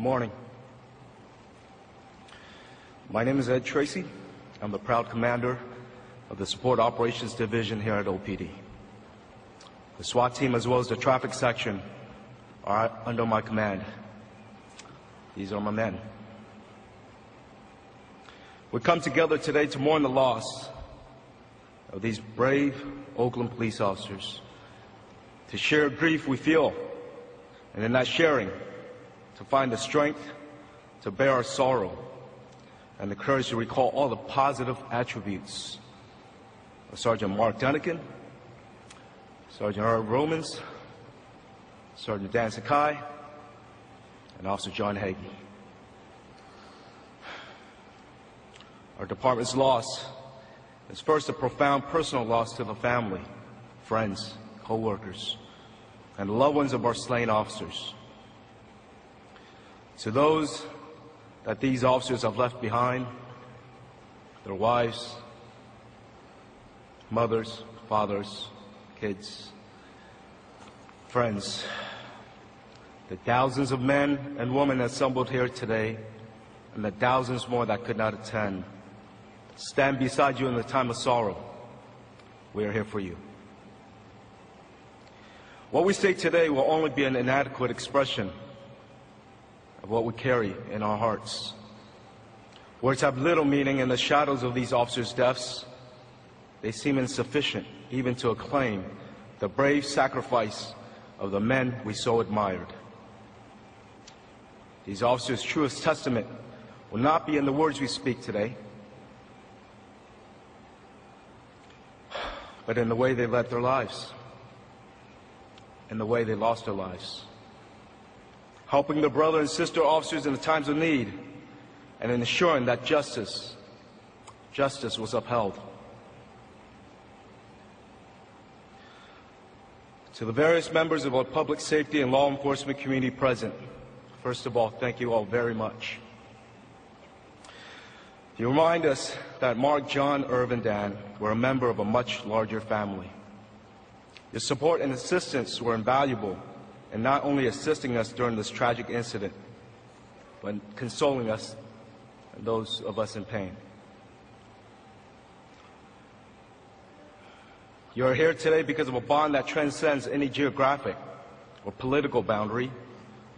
Good morning. My name is Tracey. I'm the proud commander of the Support Operations Division here at OPD. The SWAT team as well as the traffic section are under my command. These are my men. We come together today to mourn the loss of these brave Oakland police officers, to share grief we feel, and in that sharing, to find the strength to bear our sorrow and the courage to recall all the positive attributes of Sergeant Mark Dunnigan, Sergeant Herb Romans, Sergeant Dan Sakai, and Officer John Hagee. Our department's loss is first a profound personal loss to the family, friends, co-workers, and loved ones of our slain officers. To those that these officers have left behind, their wives, mothers, fathers, kids, friends, the thousands of men and women assembled here today, and the thousands more that could not attend, stand beside you in the time of sorrow. We are here for you. What we say today will only be an inadequate expression of what we carry in our hearts. Words have little meaning in the shadows of these officers' deaths. They seem insufficient even to acclaim the brave sacrifice of the men we so admired. These officers' truest testament will not be in the words we speak today, but in the way they led their lives, in the way they lost their lives, helping their brother and sister officers in the times of need, and in ensuring that justice was upheld. To the various members of our public safety and law enforcement community present, first of all, thank you all very much. You remind us that Mark, John, Irv, and Dan were a member of a much larger family. Your support and assistance were invaluable in not only assisting us during this tragic incident, but consoling us and those of us in pain. You are here today because of a bond that transcends any geographic or political boundary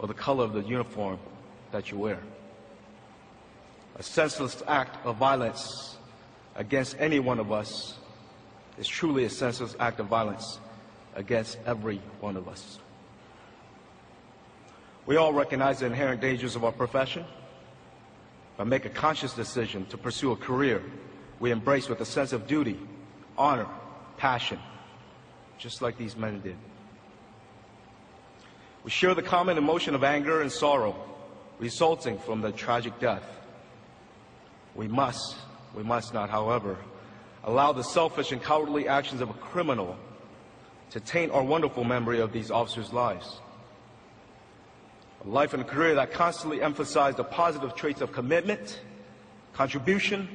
or the color of the uniform that you wear. A senseless act of violence against any one of us is truly a senseless act of violence against every one of us. We all recognize the inherent dangers of our profession, but make a conscious decision to pursue a career we embrace with a sense of duty, honor, passion, just like these men did. We share the common emotion of anger and sorrow resulting from the tragic death. We must not, however, allow the selfish and cowardly actions of a criminal to taint our wonderful memory of these officers' lives. A life and a career that constantly emphasize the positive traits of commitment, contribution,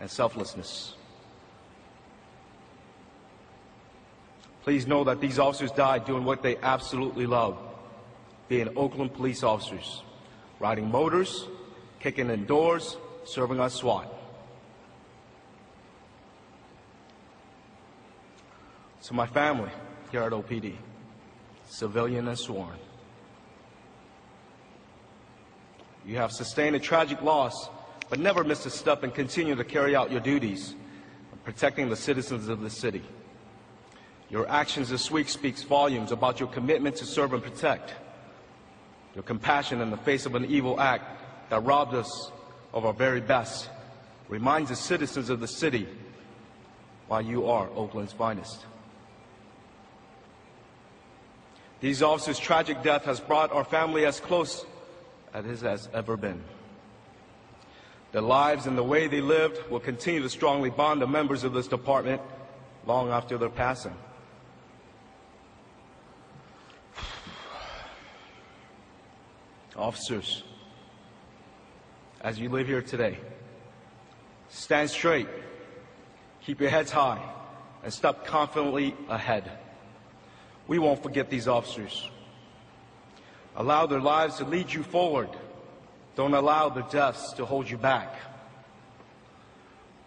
and selflessness. Please know that these officers died doing what they absolutely love, being Oakland police officers, riding motors, kicking in doors, serving on SWAT. To my family here at OPD, civilian and sworn, you have sustained a tragic loss, but never missed a step and continue to carry out your duties of protecting the citizens of the city. Your actions this week speaks volumes about your commitment to serve and protect, your compassion in the face of an evil act that robbed us of our very best, reminds the citizens of the city why you are Oakland's finest. These officers' tragic death has brought our family as close as it has ever been. Their lives and the way they lived will continue to strongly bond the members of this department long after their passing. Officers, as you live here today, stand straight, keep your heads high, and step confidently ahead. We won't forget these officers. Allow their lives to lead you forward Don't allow the deaths to hold you back.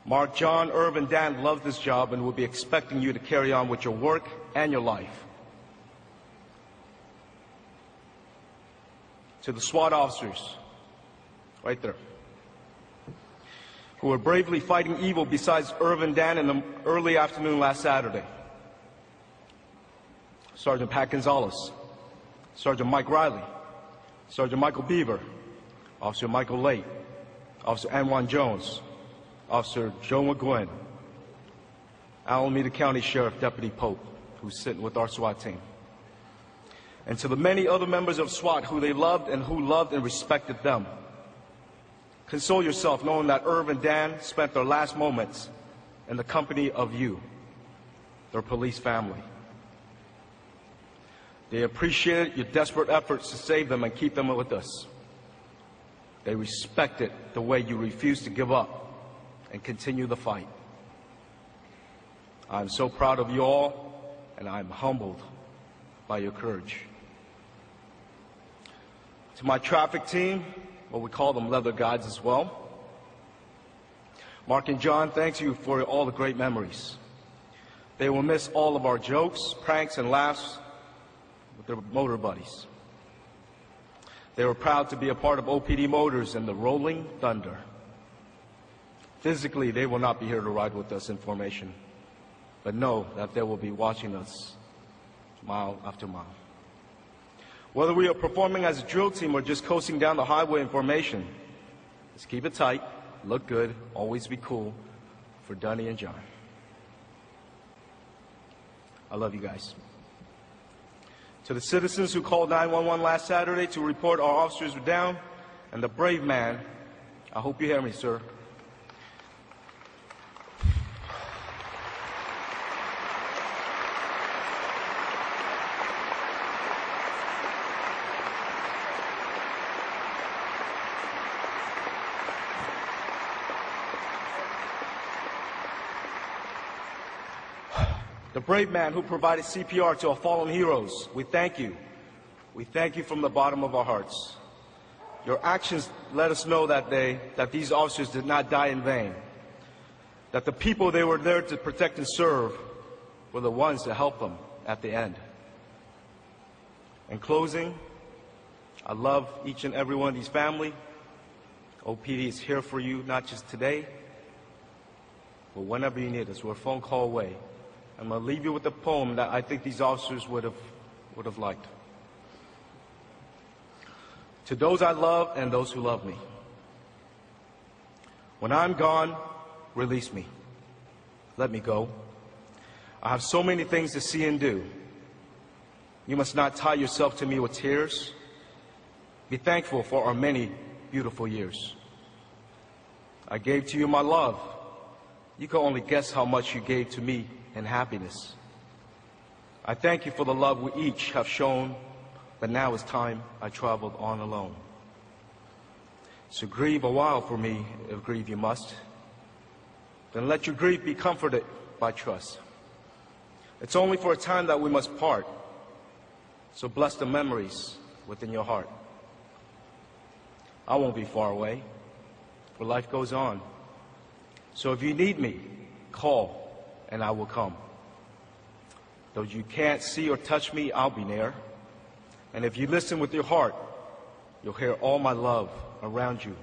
Mark, John, Irv, and Dan love this job and will be expecting you to carry on with your work and your life. To the SWAT officers, right there, who are bravely fighting evil besides Irv and Dan in the early afternoon last Saturday. Sergeant Pat Gonzalez, Sergeant Mike Riley, Sergeant Michael Beaver, Officer Michael Late, Officer Anwan Jones, Officer Joe McGuinn, Alameda County Sheriff Deputy Pope, who's sitting with our SWAT team. And to the many other members of SWAT who they loved and who loved and respected them. Console yourself knowing that Irv and Dan spent their last moments in the company of you, their police family. They appreciated your desperate efforts to save them and keep them with us. They respected the way you refused to give up and continue the fight. I'm so proud of you all, and I'm humbled by your courage. To my traffic team, well, we call them leather guides as well. Mark and John, thank you for all the great memories. They will miss all of our jokes, pranks, and laughs with their motor buddies. They were proud to be a part of OPD Motors and the Rolling Thunder. Physically, they will not be here to ride with us in formation, but know that they will be watching us mile after mile. Whether we are performing as a drill team or just coasting down the highway in formation, just keep it tight, look good, always be cool for Dunny and John. I love you guys. To the citizens who called 911 last Saturday to report our officers were down, and the brave man, I hope you hear me, sir. The brave man who provided CPR to our fallen heroes, we thank you. We thank you from the bottom of our hearts. Your actions let us know that these officers did not die in vain, that the people they were there to protect and serve were the ones to help them at the end. In closing, I love each and every one of these family. OPD is here for you, not just today, but whenever you need us. We're a phone call away. I'm going to leave you with a poem that I think these officers would have liked. To those I love and those who love me. When I'm gone, release me. Let me go. I have so many things to see and do. You must not tie yourself to me with tears. Be thankful for our many beautiful years. I gave to you my love. You can only guess how much you gave to me in happiness. I thank you for the love we each have shown, but now it's time I traveled on alone. So grieve a while for me, if grieve you must. Then let your grief be comforted by trust. It's only for a time that we must part, so bless the memories within your heart. I won't be far away, for life goes on. So if you need me, call, and I will come. Though you can't see or touch me, I'll be near. And if you listen with your heart, you'll hear all my love around you,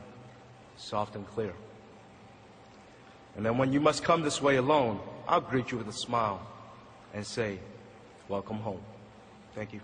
soft and clear. And then when you must come this way alone, I'll greet you with a smile and say, welcome home. Thank you.